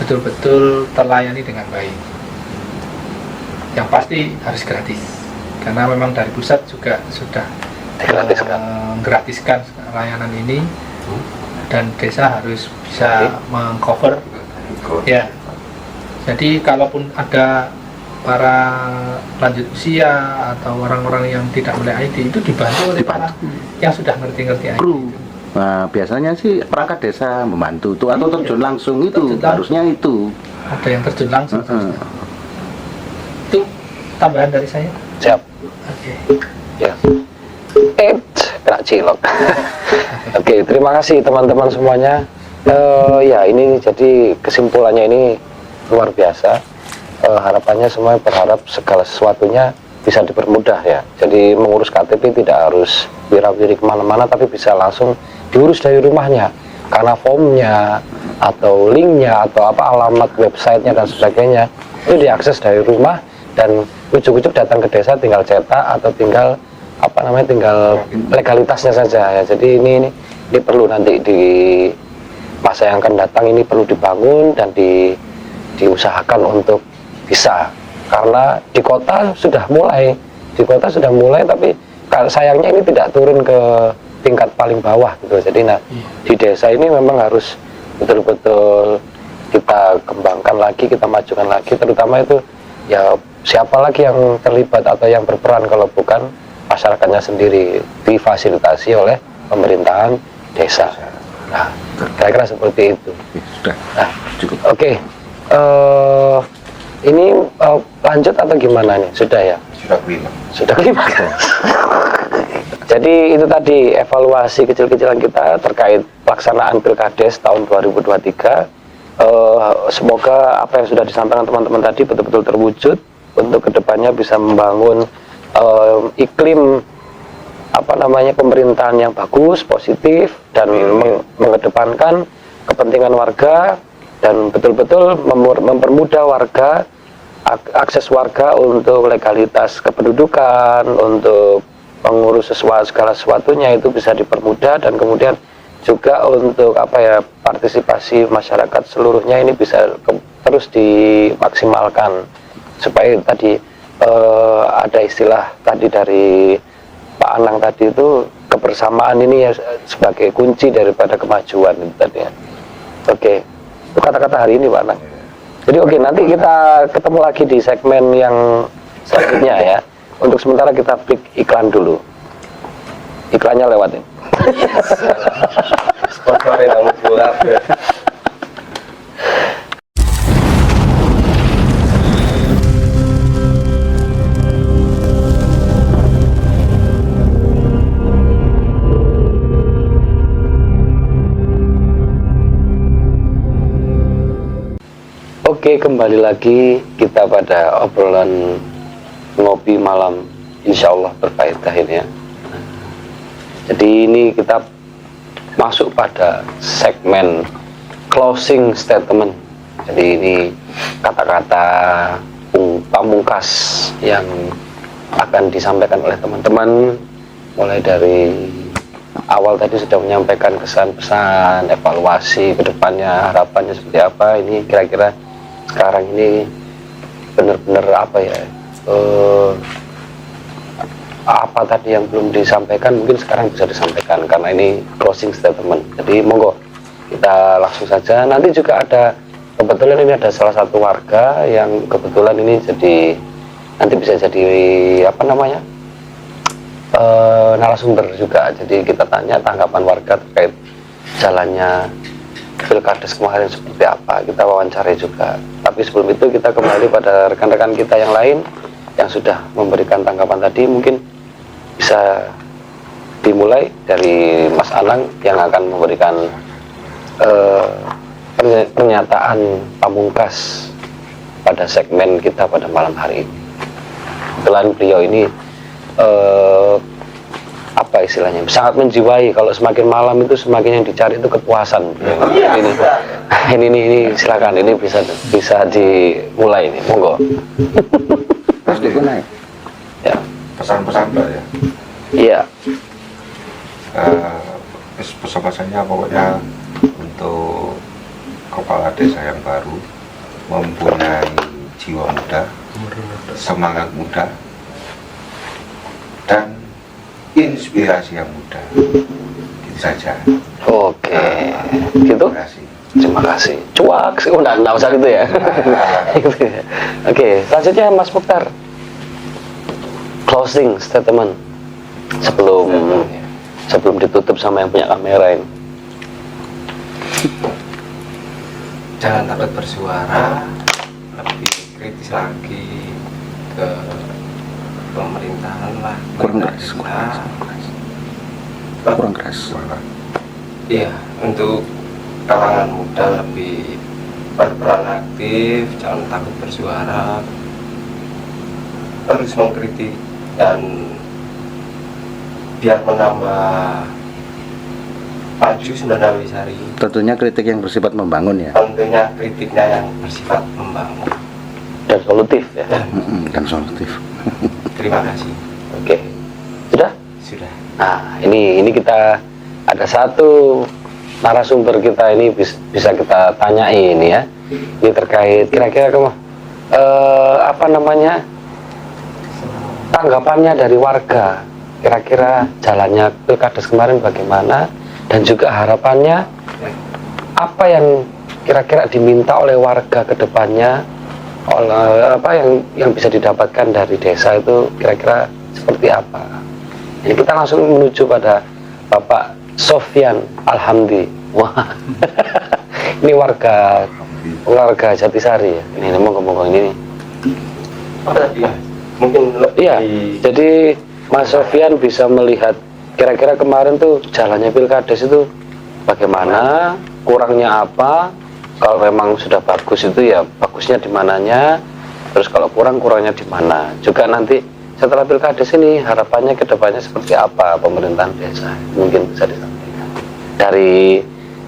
betul-betul terlayani dengan baik. Yang pasti harus gratis karena memang dari pusat juga sudah menggratiskan layanan ini dan desa harus bisa mengcover ya. Jadi kalaupun ada para lanjut usia atau orang-orang yang tidak mulai ID itu dibantu oleh para yang sudah ngerti-ngerti ID. Nah, biasanya sih perangkat desa membantu tuh atau Iya. terjun langsung itu Terjun langsung. harusnya itu. Ada yang terjun langsung. Heeh. Itu tambahan dari saya. Siap. Oke. Ya. Kena cilok. Oke, terima kasih teman-teman semuanya. Ya, ini jadi kesimpulannya ini luar biasa. Harapannya semua berharap segala sesuatunya bisa dipermudah ya. Jadi mengurus KTP tidak harus wira-wiri kemana-mana, tapi bisa langsung diurus dari rumahnya. Karena formnya atau linknya atau apa alamat websitenya dan sebagainya itu diakses dari rumah dan ujuk-ujuk datang ke desa tinggal cetak atau tinggal apa namanya tinggal legalitasnya saja ya. Jadi ini perlu nanti di masa yang akan datang ini perlu dibangun dan diusahakan untuk bisa, karena di kota sudah mulai tapi sayangnya ini tidak turun ke tingkat paling bawah gitu. Jadi di desa ini memang harus betul-betul kita kembangkan lagi, kita majukan lagi, terutama itu ya siapa lagi yang terlibat atau yang berperan kalau bukan masyarakatnya sendiri, difasilitasi oleh pemerintahan desa. Nah, kira-kira seperti itu. Sudah. Nah, Cukup. oke. Ini lanjut atau gimana nih? Sudah ya? Sudah kelima. Sudah kelima. Jadi itu tadi evaluasi kecil-kecilan kita terkait pelaksanaan Pilkades tahun 2023. Semoga apa yang sudah disampaikan teman-teman tadi betul-betul terwujud untuk kedepannya bisa membangun iklim pemerintahan yang bagus, positif dan mengedepankan kepentingan warga dan betul-betul mempermudah warga, akses warga untuk legalitas kependudukan, untuk mengurus segala sesuatunya itu bisa dipermudah dan kemudian juga untuk partisipasi masyarakat seluruhnya ini bisa terus dimaksimalkan supaya tadi ada istilah tadi dari Pak Anang tadi itu, kebersamaan ini ya sebagai kunci daripada kemajuan itu tadi ya. Oke, itu kata-kata hari ini Pak Anang. Jadi oke, nanti kita ketemu lagi di segmen yang selanjutnya ya. Untuk sementara kita klik iklan dulu. Iklannya lewat ya. Sponsorin kamu buat. Oke, kembali lagi kita pada obrolan ngopi malam, insya Allah berfaedah ini ya. Jadi ini kita masuk pada segmen closing statement. Jadi ini kata-kata pamungkas yang akan disampaikan oleh teman-teman, mulai dari awal tadi sudah menyampaikan kesan pesan, evaluasi ke depannya, harapannya seperti apa. Ini kira-kira sekarang ini benar-benar apa ya, apa tadi yang belum disampaikan mungkin sekarang bisa disampaikan karena ini closing statement. Jadi monggo kita langsung saja. Nanti juga ada, kebetulan ini ada salah satu warga yang kebetulan ini jadi nanti bisa jadi apa namanya, narasumber juga. Jadi kita tanya tanggapan warga terkait jalannya Pilkades kemarin seperti apa, kita wawancarai juga. Tapi sebelum itu kita kembali pada rekan-rekan kita yang lain yang sudah memberikan tanggapan tadi. Mungkin bisa dimulai dari Mas Anang yang akan memberikan pernyataan pamungkas pada segmen kita pada malam hari ini. Kebetulan beliau ini apa istilahnya, sangat menjiwai. Kalau semakin malam itu semakin yang dicari itu kepuasan. Ini silakan, ini bisa dimulai ini, monggo. Terus digunakan Ya. Pesan-pesan Pak ya. Iya. Pesan-pesannya pokoknya untuk kepala desa yang baru, mempunyai jiwa muda, semangat muda, dan inspirasi yang muda. Gitu saja. Oke. Gitu. Terima kasih. Terima kasih. Cuak sih, udah nggak usah gitu ya. Oke, selanjutnya Mas Mukhtar. Closing statement sebelum ditutup sama yang punya kamera ini. Jangan takut bersuara, lebih kritis lagi ke pemerintahan lah. kurang keras. Iya, untuk kalangan muda lebih berperan aktif, jangan takut bersuara, terus mengkritik dan biar menambah maju Sunan Wisari. Tentunya kritik yang bersifat membangun ya. Tentunya kritiknya yang bersifat membangun Dan solutif ya. Dan solutif. Terima kasih. Oke. Sudah? Sudah. Nah, ini kita ada satu narasumber kita ini bisa kita tanyai ini ya. Ini terkait kira-kira apa namanya, tanggapannya dari warga. Kira-kira jalannya Pilkades kemarin bagaimana, dan juga harapannya apa yang kira-kira diminta oleh warga ke depannya, oleh apa yang bisa didapatkan dari desa itu kira-kira seperti apa. Ini kita langsung menuju pada Bapak Sofyan Alhamdi. Wah, ini warga Jatisari ya. Ini ngomong-ngomong ini. Apa tadi ya? Mungkin Iya. Jadi Mas Sofyan bisa melihat kira-kira kemarin tuh jalannya Pilkades itu bagaimana, kurangnya apa. Kalau memang sudah bagus itu ya bagusnya di mananya. Terus kalau kurangnya di mana. Juga nanti setelah Pilkades ini harapannya ke depannya seperti apa pemerintahan desa. Mungkin bisa disampaikan.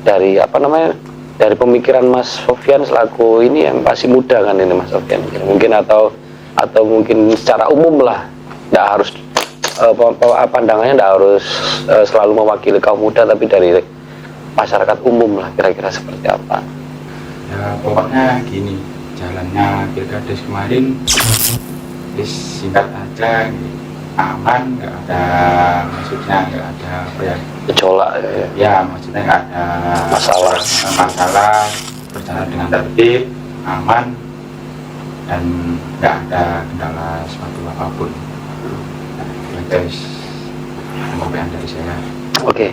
Dari apa namanya? Dari pemikiran Mas Sofyan selaku ini yang masih muda kan ini Mas Sofyan. Mungkin atau mungkin secara umum lah. Nggak harus pandangannya nggak harus selalu mewakili kaum muda, tapi dari masyarakat umum lah kira-kira seperti apa. Ya pokoknya gini, jalannya Pilkades kemarin singkat aja, aman, nggak ada, maksudnya nggak ada apa ya, gejolak ya maksudnya nggak ada masalah, berjalan dengan tertib, aman, dan nggak ada kendala suatu apapun. Guys, penyampaian dari saya. Oke,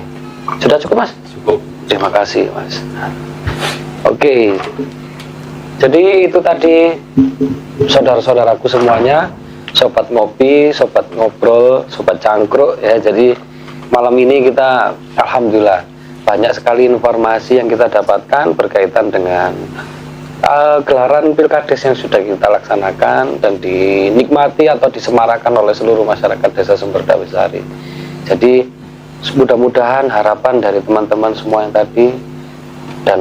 sudah cukup Mas? Cukup. Terima kasih Mas. Oke, jadi itu tadi saudara-saudaraku semuanya, sobat ngopi, sobat ngobrol, sobat cangkruk ya. Jadi malam ini kita alhamdulillah banyak sekali informasi yang kita dapatkan berkaitan dengan gelaran Pilkades yang sudah kita laksanakan dan dinikmati atau disemarakan oleh seluruh masyarakat Desa Sumberdawi Sari. Jadi mudah-mudahan harapan dari teman-teman semua yang tadi dan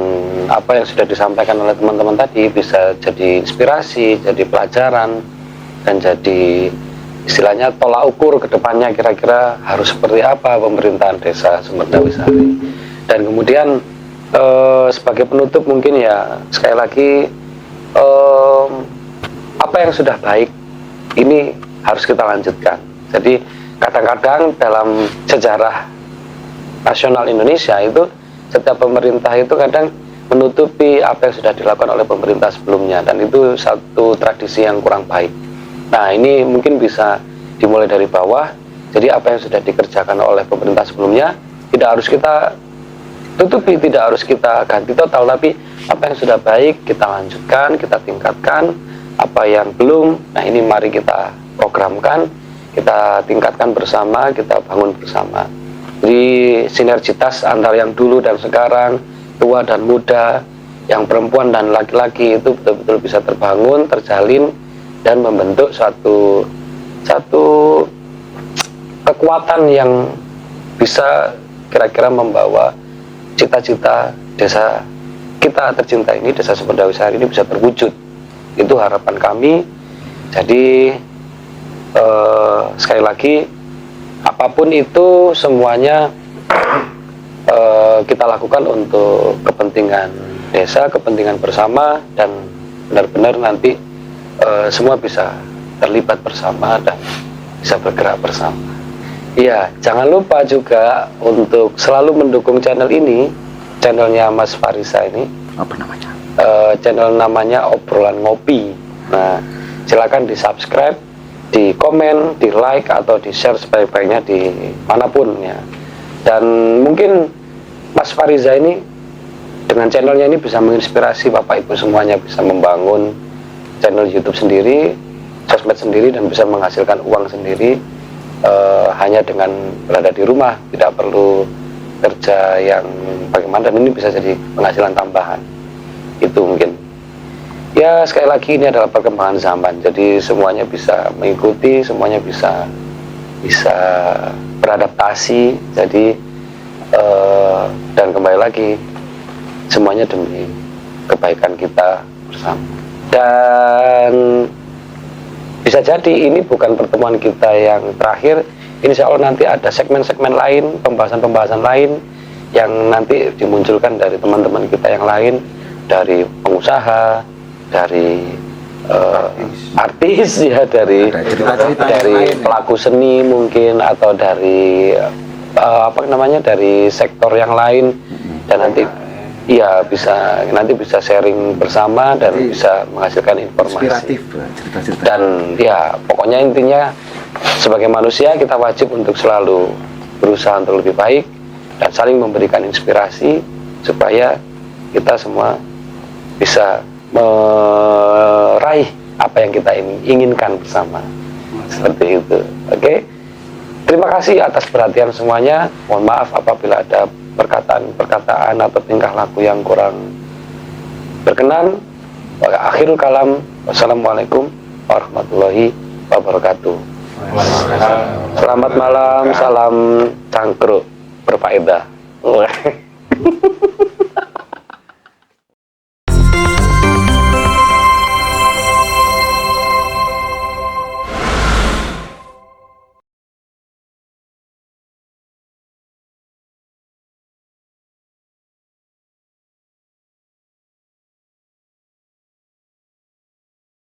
apa yang sudah disampaikan oleh teman-teman tadi bisa jadi inspirasi, jadi pelajaran, dan jadi istilahnya tolak ukur ke depannya kira-kira harus seperti apa pemerintahan Desa Sumberdawi Sari. Dan kemudian sebagai penutup mungkin ya sekali lagi apa yang sudah baik ini harus kita lanjutkan. Jadi kadang-kadang dalam sejarah nasional Indonesia itu setiap pemerintah itu kadang menutupi apa yang sudah dilakukan oleh pemerintah sebelumnya, dan itu satu tradisi yang kurang baik. Nah ini mungkin bisa dimulai dari bawah. Jadi apa yang sudah dikerjakan oleh pemerintah sebelumnya tidak harus kita tutupi, tidak harus kita ganti total, tapi apa yang sudah baik kita lanjutkan, kita tingkatkan. Apa yang belum, nah ini mari kita programkan, kita tingkatkan bersama, kita bangun bersama. Jadi sinergitas antara yang dulu dan sekarang, tua dan muda, yang perempuan dan laki-laki itu betul-betul bisa terbangun, terjalin, dan membentuk satu kekuatan yang bisa kira-kira membawa cita-cita desa kita tercinta ini, Desa Sumberdawi Sari ini bisa terwujud. Itu harapan kami. Jadi sekali lagi apapun itu semuanya kita lakukan untuk kepentingan desa, kepentingan bersama, dan benar-benar nanti semua bisa terlibat bersama dan bisa bergerak bersama. Iya, jangan lupa juga untuk selalu mendukung channel ini, channelnya Mas Farisa ini. Apa namanya? Channel namanya Obrolan Ngopi. Nah, silakan di subscribe, di komen, di like atau di share sebaik-baiknya di manapun ya. Dan mungkin Mas Farisa ini dengan channelnya ini bisa menginspirasi Bapak Ibu semuanya, bisa membangun channel YouTube sendiri, sosmed sendiri, dan bisa menghasilkan uang sendiri. Hanya dengan berada di rumah, tidak perlu kerja yang bagaimana, dan ini bisa jadi penghasilan tambahan. Itu mungkin ya, sekali lagi ini adalah perkembangan zaman, jadi semuanya bisa mengikuti, semuanya bisa beradaptasi. Jadi dan kembali lagi semuanya demi kebaikan kita bersama. Dan bisa jadi ini bukan pertemuan kita yang terakhir. Insya Allah nanti ada segmen-segmen lain, pembahasan-pembahasan lain yang nanti dimunculkan dari teman-teman kita yang lain, dari pengusaha, dari artis ya, dari pelaku seni mungkin, atau dari dari sektor yang lain, dan nanti iya nanti bisa sharing bersama dan bisa menghasilkan informasi. Cerita-cerita. Dan ya pokoknya intinya sebagai manusia kita wajib untuk selalu berusaha untuk lebih baik dan saling memberikan inspirasi supaya kita semua bisa meraih apa yang kita inginkan bersama. Seperti itu. Oke. Terima kasih atas perhatian semuanya. Mohon maaf apabila ada perkataan atau tingkah laku yang kurang berkenan. Akhirul kalam. Wassalamualaikum warahmatullahi wabarakatuh. Selamat malam, salam cangkruk berfaedah.